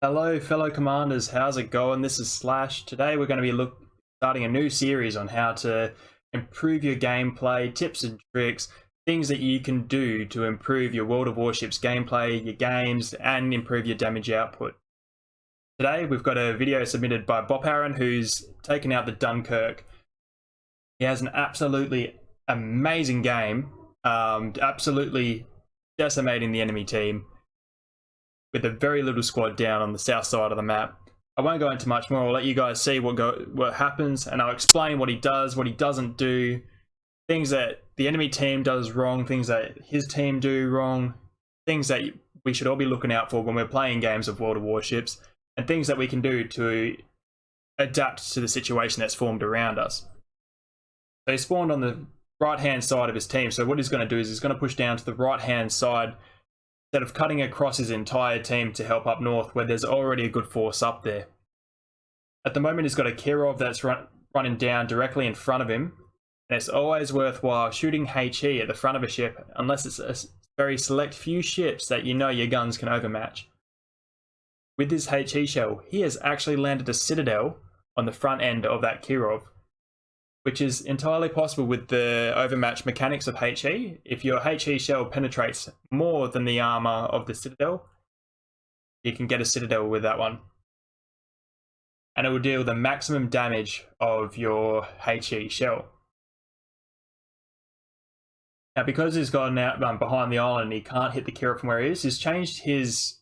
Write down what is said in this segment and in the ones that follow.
Hello, fellow commanders. How's it going? This is Slash. Today we're going to be starting a new series on how to improve your gameplay, tips and tricks, things that you can do to improve your World of Warships gameplay, your games, and improve your damage output. Today we've got a video submitted by Bob Aaron, who's taken out the Dunkerque. He has an absolutely amazing game, absolutely decimating the enemy team, with a very little squad down on the south side of the map. I won't go into much more. I'll let you guys see what happens, and I'll explain what he does, what he doesn't do, things that the enemy team does wrong, things that his team do wrong, things that we should all be looking out for when we're playing games of World of Warships, and things that we can do to adapt to the situation that's formed around us. So he spawned on the right-hand side of his team, so what he's going to do is he's going to push down to the right-hand side instead of cutting across his entire team to help up north where there's already a good force up there. At the moment he's got a Kirov that's running down directly in front of him, and it's always worthwhile shooting HE at the front of a ship unless it's a very select few ships that you know your guns can overmatch. With this HE shell, he has actually landed a citadel on the front end of that Kirov, which is entirely possible with the overmatch mechanics of HE. If your HE shell penetrates more than the armor of the citadel, you can get a citadel with that one. And it will deal the maximum damage of your HE shell. Now, because he's gone out behind the island and he can't hit the Kira from where he is, he's changed his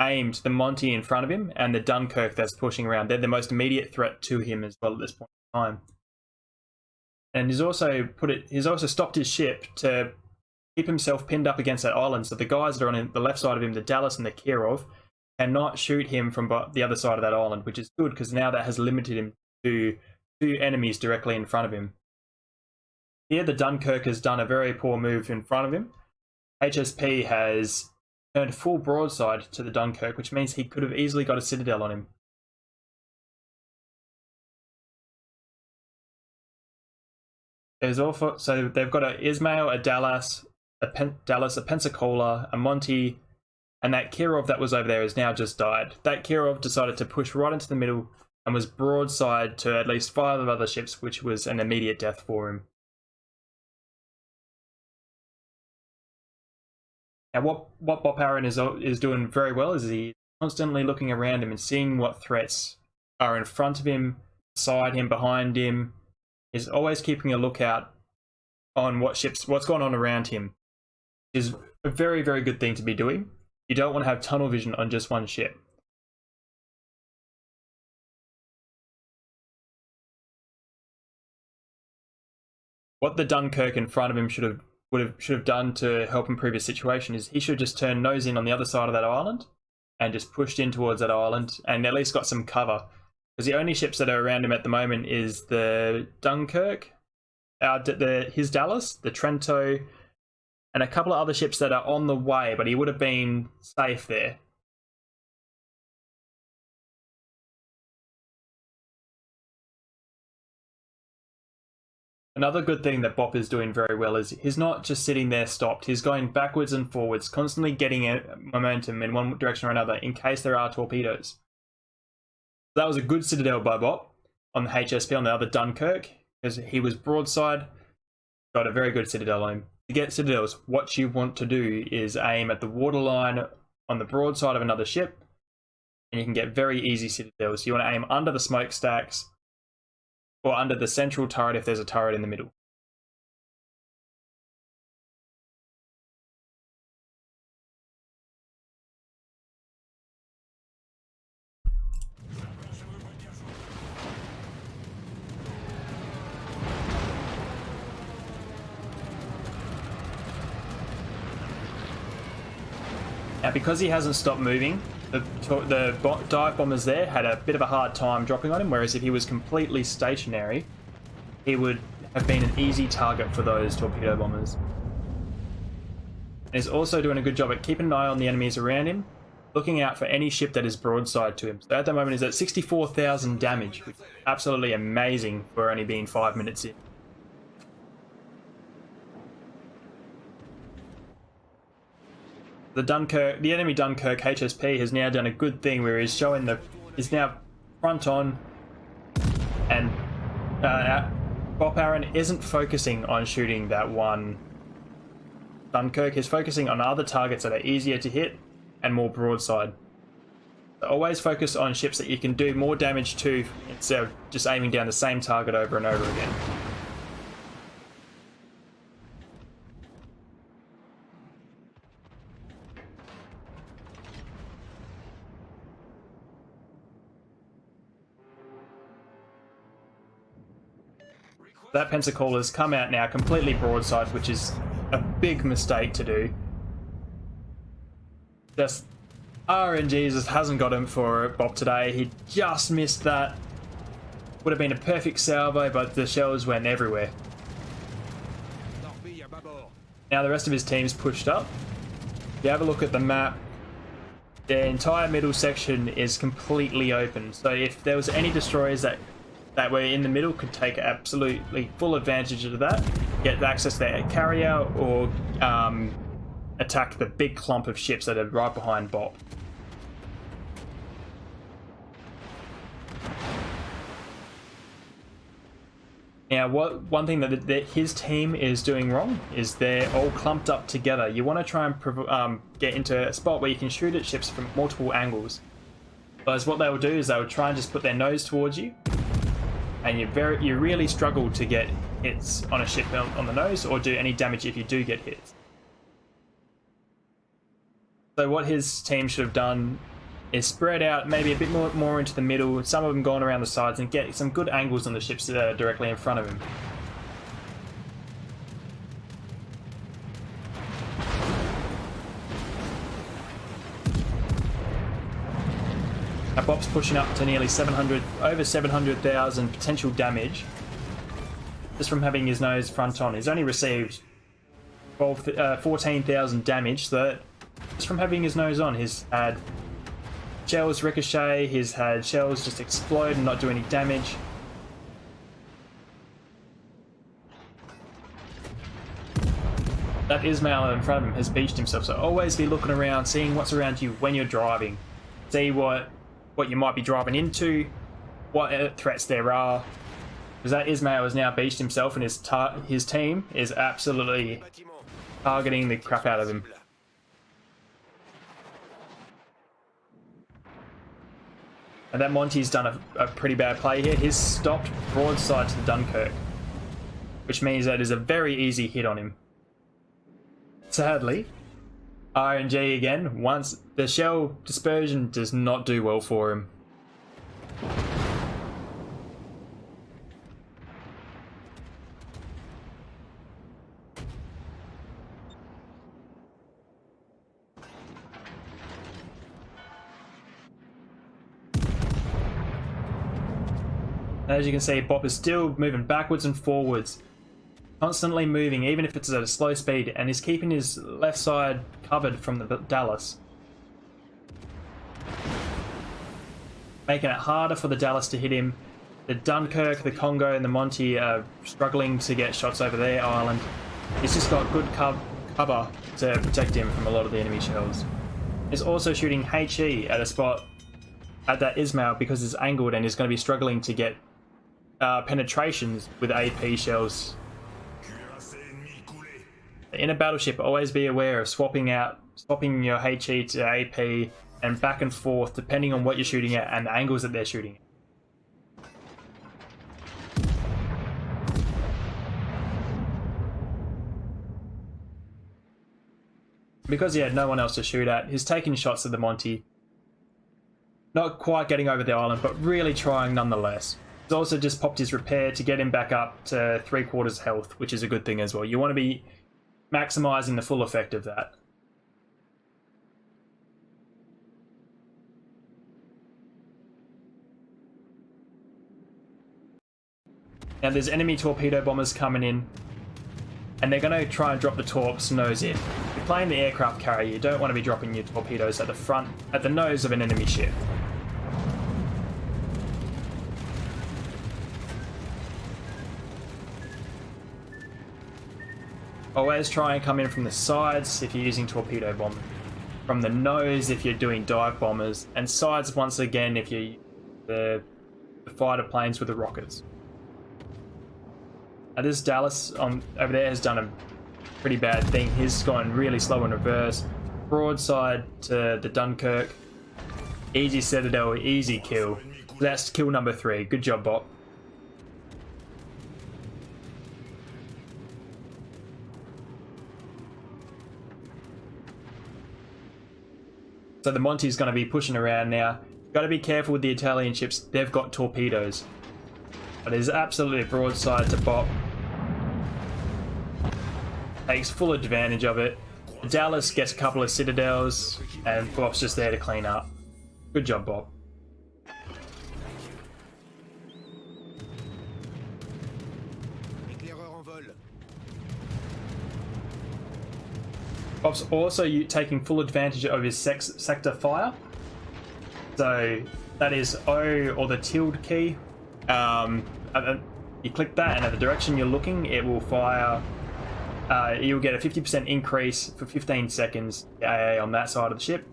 aim to the Monty in front of him and the Dunkerque that's pushing around. They're the most immediate threat to him as well at this point in time. And he's also stopped his ship to keep himself pinned up against that island, so the guys that are on the left side of him, the Dallas and the Kirov, cannot shoot him from the other side of that island, which is good because now that has limited him to two enemies directly in front of him. Here the Dunkerque has done a very poor move in front of him. HSP has turned full broadside to the Dunkerque, which means he could have easily got a citadel on him. There's also, so they've got a Ismail, a Dallas, a Pensacola, a Monty, and that Kirov that was over there has now just died. That Kirov decided to push right into the middle and was broadside to at least 5 other ships, which was an immediate death for him. Now what Bob Aaron is doing very well is he's constantly looking around him and seeing what threats are in front of him, beside him, behind him. Is always keeping a lookout on what's going on around him. Is a very, very good thing to be doing. You don't want to have tunnel vision on just one ship. What the Dunkerque in front of him should have done to help improve his situation is he should just turn nose in on the other side of that island and just pushed in towards that island and at least got some cover. Because the only ships that are around him at the moment is the Dunkerque, his Dallas, the Trento, and a couple of other ships that are on the way, but he would have been safe there. Another good thing that Bop is doing very well is he's not just sitting there stopped, he's going backwards and forwards, constantly getting momentum in one direction or another in case there are torpedoes. That was a good citadel by Bob on the HSP on the other Dunkerque, because he was broadside, got a very good citadel on him. To get citadels, what you want to do is aim at the waterline on the broadside of another ship, and you can get very easy citadels. You want to aim under the smokestacks, or under the central turret if there's a turret in the middle. Now, because he hasn't stopped moving, the dive bombers there had a bit of a hard time dropping on him, whereas if he was completely stationary, he would have been an easy target for those torpedo bombers. And he's also doing a good job at keeping an eye on the enemies around him, looking out for any ship that is broadside to him. So at the moment he's at 64,000 damage, which is absolutely amazing for only being 5 minutes in. The enemy Dunkirk HSP has now done a good thing where he's showing is now front on, and Bob Aaron isn't focusing on shooting that one Dunkirk. He's focusing on other targets that are easier to hit and more broadside. So always focus on ships that you can do more damage to instead of just aiming down the same target over and over again. That Pensacola's come out now completely broadside, which is a big mistake to do. Just RNG just hasn't got him for Bob today. He just missed that. Would have been a perfect salvo, but the shells went everywhere. Now the rest of his team's pushed up. If you have a look at the map, the entire middle section is completely open. So if there was any destroyers that were in the middle, could take absolutely full advantage of that, get access to their carrier, or attack the big clump of ships that are right behind Bob. Now, one thing that his team is doing wrong is they're all clumped up together. You want to try and get into a spot where you can shoot at ships from multiple angles. Because what they will do is they will try and just put their nose towards you, and you really struggle to get hits on a ship on the nose, or do any damage if you do get hits. So what his team should have done is spread out maybe a bit more into the middle, some of them going around the sides, and get some good angles on the ships that are directly in front of him. Now Bob's pushing up to nearly over 700,000 potential damage just from having his nose front on. He's only received 14,000 damage, so just from having his nose on. He's had shells ricochet, he's had shells just explode and not do any damage. That Ismail in front of him has beached himself, so always be looking around, seeing what's around you when you're driving. See what you might be driving into, what threats there are. Because that Ismail has now beached himself, and his team is absolutely targeting the crap out of him. And that Monty's done a pretty bad play here. He's stopped broadside to the Dunkirk, which means that is a very easy hit on him. Sadly, RNG again, once the shell dispersion does not do well for him. As you can see, Bob is still moving backwards and forwards, constantly moving, even if it's at a slow speed, and he's keeping his left side covered from the Dallas, making it harder for the Dallas to hit him. The Dunkirk, the Congo, and the Monty are struggling to get shots over their island. He's just got good cover to protect him from a lot of the enemy shells. He's also shooting HE at a spot at that Ismail because it's angled, and he's going to be struggling to get penetrations with AP shells. In a battleship, always be aware of swapping your HE to AP and back and forth depending on what you're shooting at and the angles that they're shooting at. Because he had no one else to shoot at, he's taking shots at the Monty. Not quite getting over the island, but really trying nonetheless. He's also just popped his repair to get him back up to 3/4 health, which is a good thing as well. You want to be maximising the full effect of that. Now there's enemy torpedo bombers coming in, and they're going to try and drop the torps nose in. If you're playing the aircraft carrier, you don't want to be dropping your torpedoes at the nose of an enemy ship. Always try and come in from the sides if you're using torpedo bombers. from the nose if you're doing dive bombers, and sides once again if you the fighter planes with the rockets. Now this Dallas over there has done a pretty bad thing. He's gone really slow in reverse. Broadside to the Dunkerque. Easy Citadel, easy kill. That's kill number 3. Good job, Bob. So the Monty's going to be pushing around now. Got to be careful with the Italian ships. They've got torpedoes. But it is absolutely broadside to Bop. Takes full advantage of it. Dallas gets a couple of citadels, and Bop's just there to clean up. Good job, Bob. Bob's also taking full advantage of his sector fire. So that is O or the tilde key. You click that, and at the direction you're looking, it will fire. You'll get a 50% increase for 15 seconds AA on that side of the ship,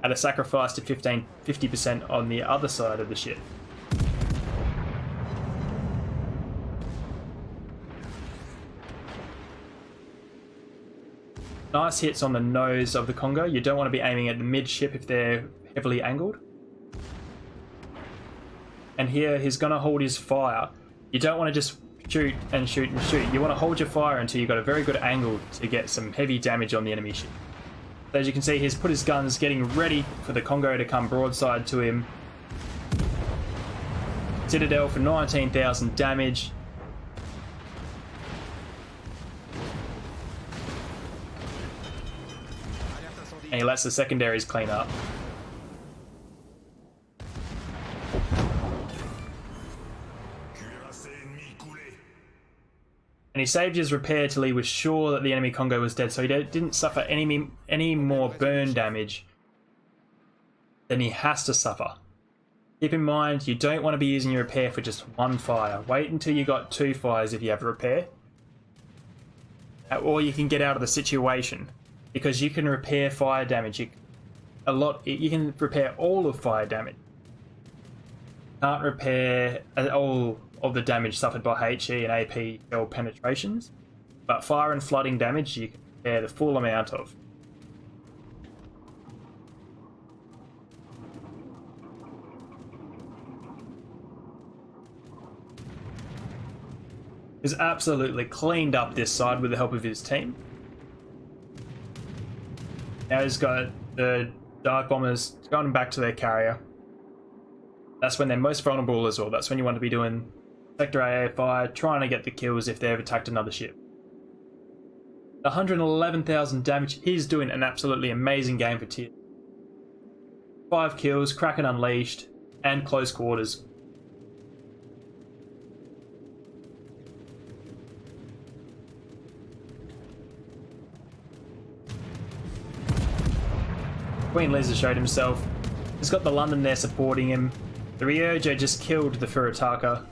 at a sacrifice to 50% on the other side of the ship. Nice hits on the nose of the Congo. You don't want to be aiming at the midship if they're heavily angled. And here he's going to hold his fire. You don't want to just shoot and shoot and shoot. You want to hold your fire until you've got a very good angle to get some heavy damage on the enemy ship. So as you can see, he's put his guns getting ready for the Congo to come broadside to him. Citadel for 19,000 damage. And he lets the secondaries clean up. And he saved his repair till he was sure that the enemy Congo was dead, so he didn't suffer any more burn damage than he has to suffer. Keep in mind, you don't want to be using your repair for just one fire. Wait until you got 2 fires if you have a repair. Or you can get out of the situation, because you can repair fire damage. You can repair all of fire damage. Can't repair all of the damage suffered by HE and AP shell penetrations, but fire and flooding damage you can repair the full amount of. He's absolutely cleaned up this side with the help of his team. Now he's got the dive bombers going back to their carrier. That's when they're most vulnerable as well. That's when you want to be doing sector AA fire, trying to get the kills if they've attacked another ship. 111,000 damage. He's doing an absolutely amazing game for tier. 5 kills, Kraken Unleashed, and close quarters. Queen Liz has showed himself. He's got the London there supporting him. The Ryojo just killed the Furitaka.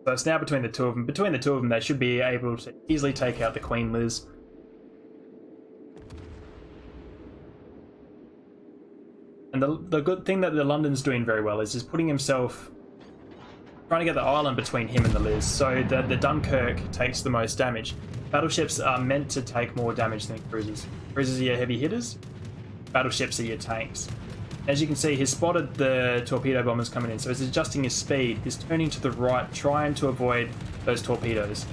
So it's now between the two of them. Between the two of them, they should be able to easily take out the Queen Liz. And the good thing that the London's doing very well is putting himself, trying to get the island between him and the Liz, so that the Dunkerque takes the most damage. Battleships are meant to take more damage than cruisers. Cruisers are your heavy hitters, battleships are your tanks. As you can see, he's spotted the torpedo bombers coming in, so he's adjusting his speed. He's turning to the right, trying to avoid those torpedoes.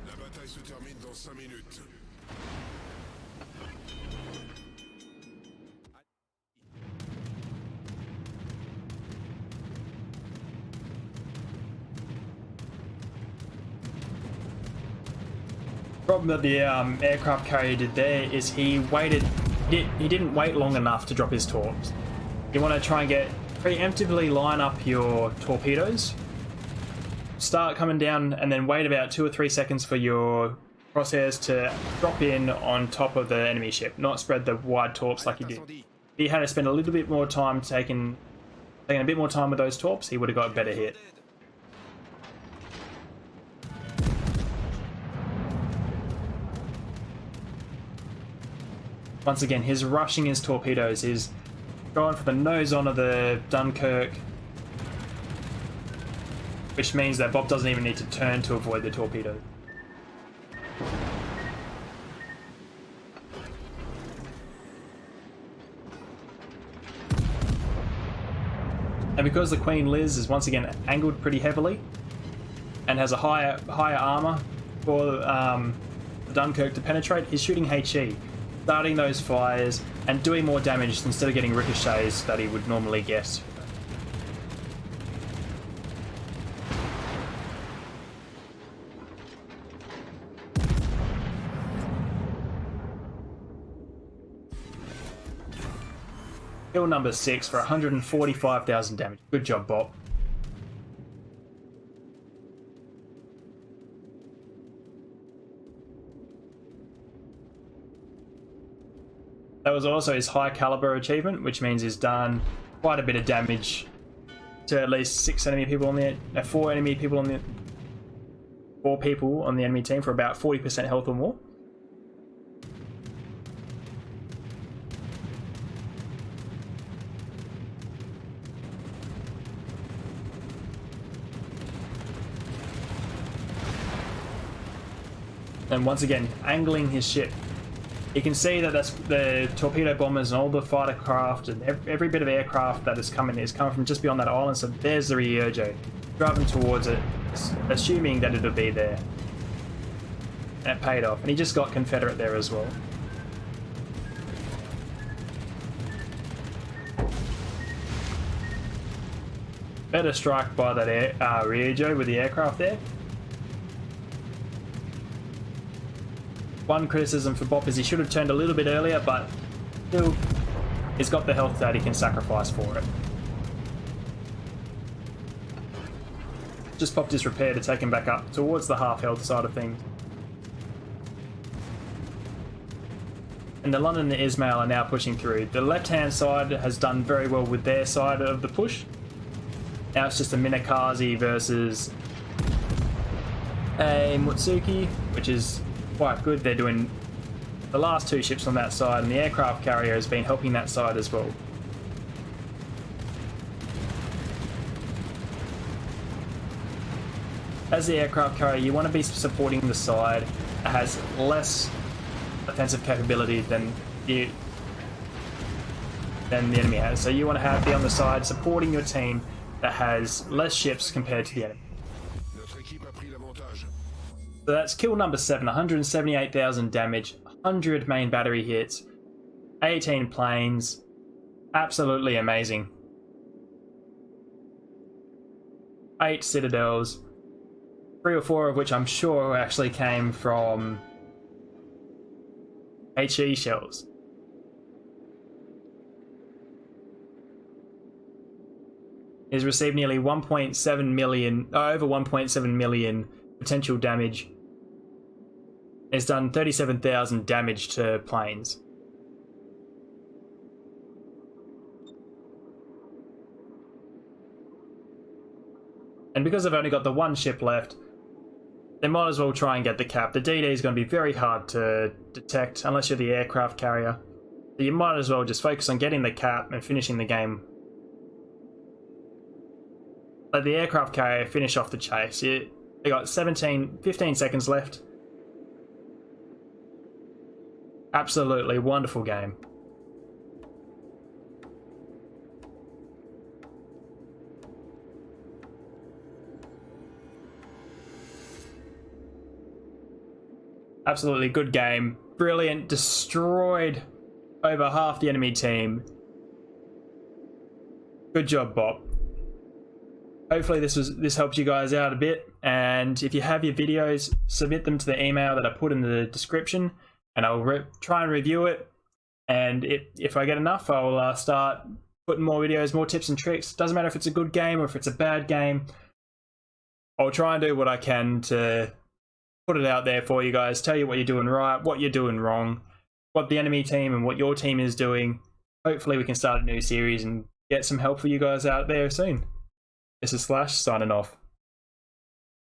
La bataille se termine dans 5 minutes. Problem that the aircraft carrier did there is he didn't wait long enough to drop his torps. You want to try and preemptively line up your torpedoes, start coming down, and then wait about 2 or 3 seconds for your crosshairs to drop in on top of the enemy ship, not spread the wide torps like he did. If he had to spend a little bit more time taking a bit more time with those torps, he would have got a better hit. Once again, he's rushing his torpedoes. He's going for the nose on of the Dunkerque, which means that Bob doesn't even need to turn to avoid the torpedo. And because the Queen Liz is once again angled pretty heavily and has a higher armor for the Dunkerque to penetrate, he's shooting HE, starting those fires and doing more damage instead of getting ricochets that he would normally get. Kill number 6 for 145,000 damage. Good job, Bob. That was also his high caliber achievement, which means he's done quite a bit of damage to at least 4 enemy people on the 4 people on the enemy team for about 40% health or more. And once again, angling his ship. You can see that that's the torpedo bombers and all the fighter craft and every bit of aircraft that is coming from just beyond that island. So there's the Ryujo driving towards it, assuming that it'll be there. And it paid off. And he just got Confederate there as well. Better strike by that Ryujo with the aircraft there. One criticism for Bop is he should have turned a little bit earlier, but still, he's got the health that he can sacrifice for it. Just popped his repair to take him back up towards the half health side of things. And the London and Ismail are now pushing through. The left-hand side has done very well with their side of the push. Now it's just a Minakaze versus a Mutsuki, which is quite good. They're doing the last 2 ships on that side, and the aircraft carrier has been helping that side as well. As the aircraft carrier, you want to be supporting the side that has less offensive capability than the enemy has. So you want to be on the side supporting your team that has less ships compared to the enemy. So that's kill number 7, 178,000 damage, 100 main battery hits, 18 planes. Absolutely amazing. 8 citadels, 3 or 4 of which I'm sure actually came from HE shells. He's received nearly 1.7 million, over 1.7 million potential damage. It's done 37,000 damage to planes. And because they've only got the 1 ship left, they might as well try and get the cap. The DD is going to be very hard to detect unless you're the aircraft carrier. So you might as well just focus on getting the cap and finishing the game. Let the aircraft carrier finish off the chase. They got 15 seconds left. Absolutely wonderful game. Absolutely good game. Brilliant. Destroyed over half the enemy team. Good job, Bob. Hopefully this helps you guys out a bit. And if you have your videos, submit them to the email that I put in the description, and I'll try and review it. And if I get enough, I'll start putting more videos, more tips and tricks. Doesn't matter if it's a good game or if it's a bad game. I'll try and do what I can to put it out there for you guys, tell you what you're doing right, what you're doing wrong, what the enemy team and what your team is doing. Hopefully we can start a new series and get some help for you guys out there soon. This is Slash signing off.